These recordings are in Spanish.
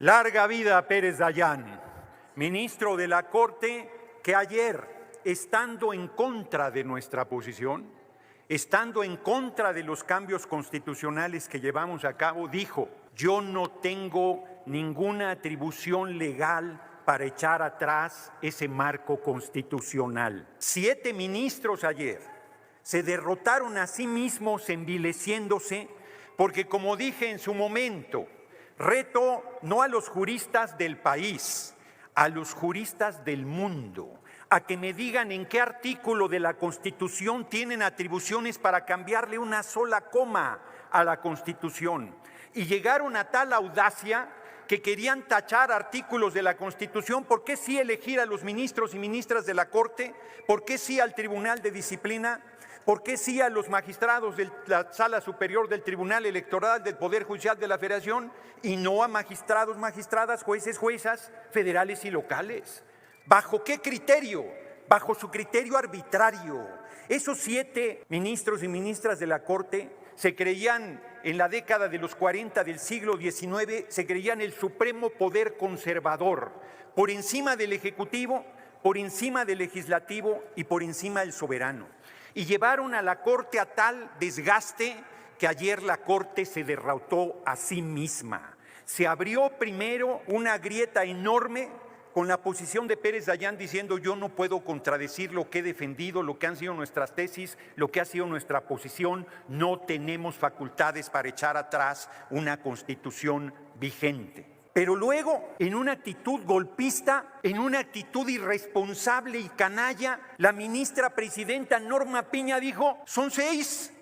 Larga vida a Pérez Dayán, ministro de la Corte, que ayer, estando en contra de nuestra posición, estando en contra de los cambios constitucionales que llevamos a cabo, dijo: yo no tengo ninguna atribución legal para echar atrás ese marco constitucional. 7 ministros ayer se derrotaron a sí mismos envileciéndose porque, como dije en su momento, reto no a los juristas del país, a los juristas del mundo, a que me digan en qué artículo de la Constitución tienen atribuciones para cambiarle una sola coma a la Constitución. Y llegaron a tal audacia que querían tachar artículos de la Constitución. ¿Por qué sí elegir a los ministros y ministras de la Corte? ¿Por qué sí al Tribunal de Disciplina? ¿Por qué sí a los magistrados de la Sala Superior del Tribunal Electoral del Poder Judicial de la Federación y no a magistrados, magistradas, jueces, juezas federales y locales? ¿Bajo qué criterio? Bajo su criterio arbitrario. Esos 7 ministros y ministras de la Corte se creían en la década de los 40 del siglo XIX, se creían el supremo poder conservador, por encima del Ejecutivo, por encima del Legislativo y por encima del soberano. Y llevaron a la Corte a tal desgaste que ayer la Corte se derrotó a sí misma. Se abrió primero una grieta enorme con la posición de Pérez Dayán diciendo: yo no puedo contradecir lo que he defendido, lo que han sido nuestras tesis, lo que ha sido nuestra posición. No tenemos facultades para echar atrás una Constitución vigente. Pero luego, en una actitud golpista, en una actitud irresponsable y canalla, la ministra presidenta Norma Piña dijo: son 6,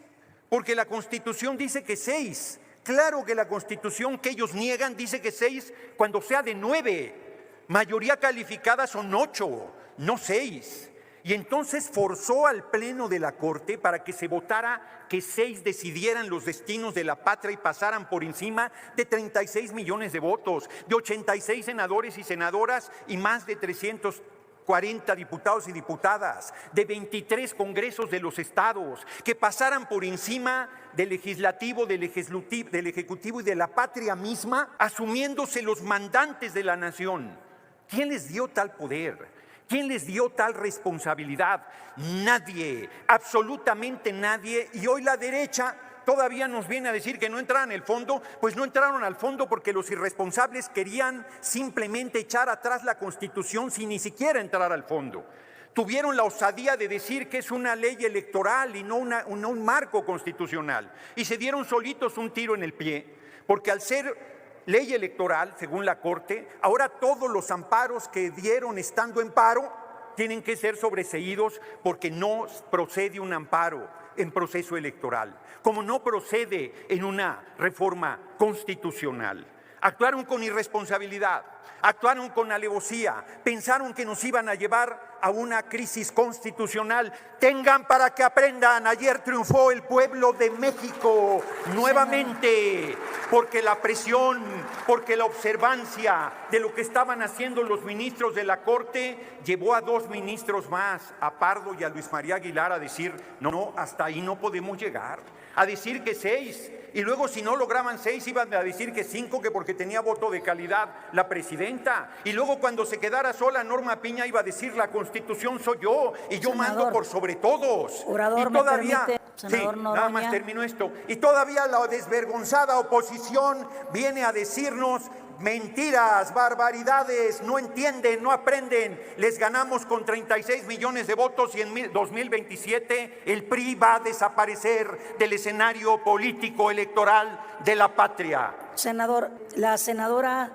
porque la Constitución dice que 6. Claro que la Constitución que ellos niegan dice que 6 cuando sea de 9. Mayoría calificada son 8, no 6. Y entonces forzó al Pleno de la Corte para que se votara que 6 decidieran los destinos de la patria y pasaran por encima de 36 millones de votos, de 86 senadores y senadoras y más de 340 diputados y diputadas, de 23 congresos de los estados, que pasaran por encima del legislativo, del ejecutivo y de la patria misma, asumiéndose los mandantes de la nación. ¿Quién les dio tal poder? ¿Quién les dio tal responsabilidad? Nadie, absolutamente nadie. Y hoy la derecha todavía nos viene a decir que no entraran al fondo. Pues no entraron al fondo porque los irresponsables querían simplemente echar atrás la Constitución sin ni siquiera entrar al fondo. Tuvieron la osadía de decir que es una ley electoral y no un marco constitucional. Y se dieron solitos un tiro en el pie, porque al ser ley electoral, según la Corte, ahora todos los amparos que dieron estando en paro tienen que ser sobreseídos porque no procede un amparo en proceso electoral, como no procede en una reforma constitucional. Actuaron con irresponsabilidad, actuaron con alevosía, pensaron que nos iban a llevar a una crisis constitucional. Tengan para que aprendan, ayer triunfó el pueblo de México nuevamente, porque la presión, porque la observancia de lo que estaban haciendo los ministros de la Corte llevó a 2 ministros más, a Pardo y a Luis María Aguilar, a decir: no, hasta ahí no podemos llegar, a decir que 6. Y luego, si no lograban 6, iban a decir que 5, que porque tenía voto de calidad la presidenta. Y luego, cuando se quedara sola Norma Piña, iba a decir: la Constitución soy yo y yo mando por sobre todos. Orador, y todavía, ¿me permite, senador sí, Noroña? nada más termino esto. Y todavía la desvergonzada oposición viene a decirnos mentiras, barbaridades, no entienden, no aprenden. Les ganamos con 36 millones de votos y en 2027 el PRI va a desaparecer del escenario político electoral de la patria. Senador, la senadora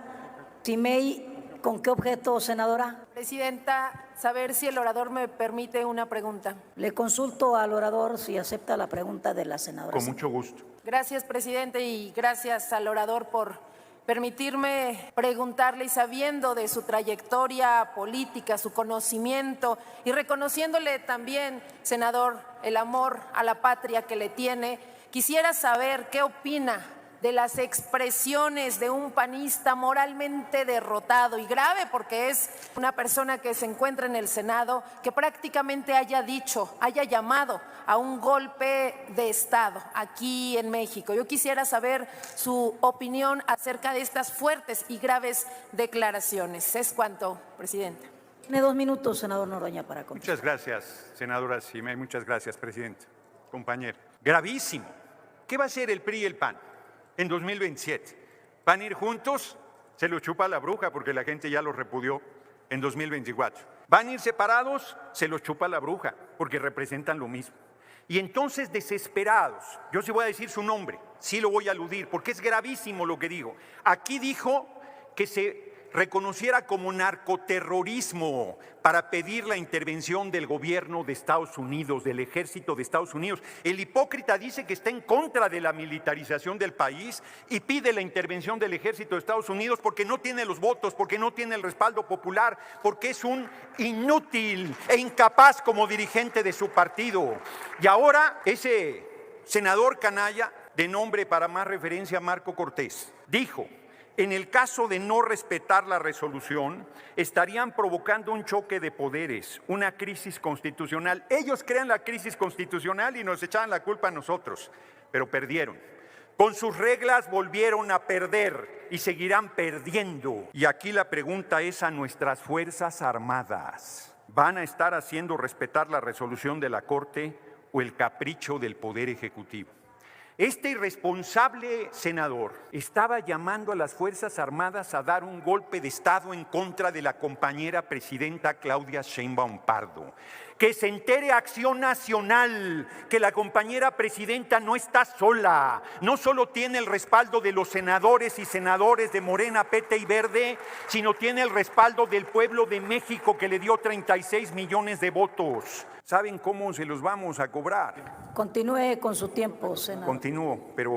Timey, ¿con qué objeto, senadora? Presidenta, saber si el orador me permite una pregunta. Le consulto al orador si acepta la pregunta de la senadora. Con mucho gusto. Gracias, presidente, y gracias al orador por permitirme preguntarle, y sabiendo de su trayectoria política, su conocimiento, y reconociéndole también, senador, el amor a la patria que le tiene, quisiera saber qué opina de las expresiones de un panista moralmente derrotado y grave, porque es una persona que se encuentra en el Senado, que prácticamente haya llamado a un golpe de Estado aquí en México. Yo quisiera saber su opinión acerca de estas fuertes y graves declaraciones. Es cuanto, presidente. Tiene 2 minutos, senador Noroña, para contestar. Muchas gracias, senadora Simei. Muchas gracias, presidente. Compañero. Gravísimo. ¿Qué va a hacer el PRI y el PAN en 2027? ¿Van a ir juntos? Se lo chupa la bruja porque la gente ya los repudió en 2024. ¿Van a ir separados? Se los chupa la bruja porque representan lo mismo. Y entonces, desesperados, yo sí voy a decir su nombre, sí lo voy a aludir porque es gravísimo lo que digo. Aquí dijo que se reconociera como narcoterrorismo para pedir la intervención del gobierno de Estados Unidos, del ejército de Estados Unidos. El hipócrita dice que está en contra de la militarización del país y pide la intervención del ejército de Estados Unidos porque no tiene los votos, porque no tiene el respaldo popular, porque es un inútil e incapaz como dirigente de su partido. Y ahora ese senador canalla, de nombre para más referencia Marco Cortés, dijo: en el caso de no respetar la resolución, estarían provocando un choque de poderes, una crisis constitucional. Ellos crean la crisis constitucional y nos echaban la culpa a nosotros, pero perdieron. Con sus reglas volvieron a perder y seguirán perdiendo. Y aquí la pregunta es a nuestras Fuerzas Armadas: ¿van a estar haciendo respetar la resolución de la Corte o el capricho del Poder Ejecutivo? Este irresponsable senador estaba llamando a las Fuerzas Armadas a dar un golpe de Estado en contra de la compañera presidenta Claudia Sheinbaum Pardo. Que se entere Acción Nacional que la compañera presidenta no está sola, no solo tiene el respaldo de los senadores y senadores de Morena, PT y Verde, sino tiene el respaldo del pueblo de México que le dio 36 millones de votos. ¿Saben cómo se los vamos a cobrar? Continúe con su tiempo, senador. Continúo, pero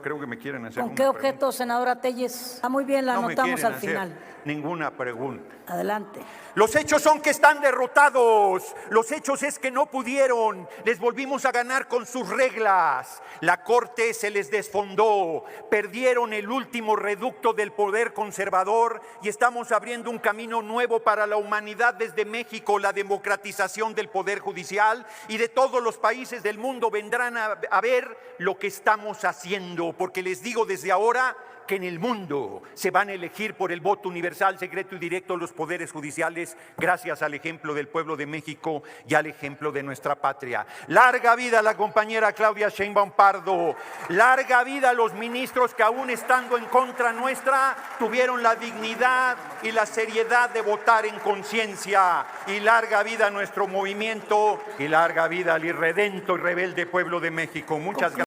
creo que me quieren hacer ¿Con qué objeto, senadora Telles? Está muy bien, la anotamos al final. Ninguna pregunta. Adelante. Los hechos son que están derrotados. Los hechos es que no pudieron. Les volvimos a ganar con sus reglas. La Corte se les desfondó. Perdieron el último reducto del poder conservador y estamos abriendo un camino nuevo para la humanidad desde México. La democratización del poder judicial y de todos los países del mundo vendrán a ver lo que estamos haciendo, porque les digo desde ahora que en el mundo se van a elegir por el voto universal, secreto y directo los poderes judiciales, gracias al ejemplo del pueblo de México y al ejemplo de nuestra patria. Larga vida a la compañera Claudia Sheinbaum Pardo, larga vida a los ministros que aún estando en contra nuestra tuvieron la dignidad y la seriedad de votar en conciencia, y larga vida a nuestro movimiento y larga vida al irredento y rebelde pueblo de México. Muchas gracias.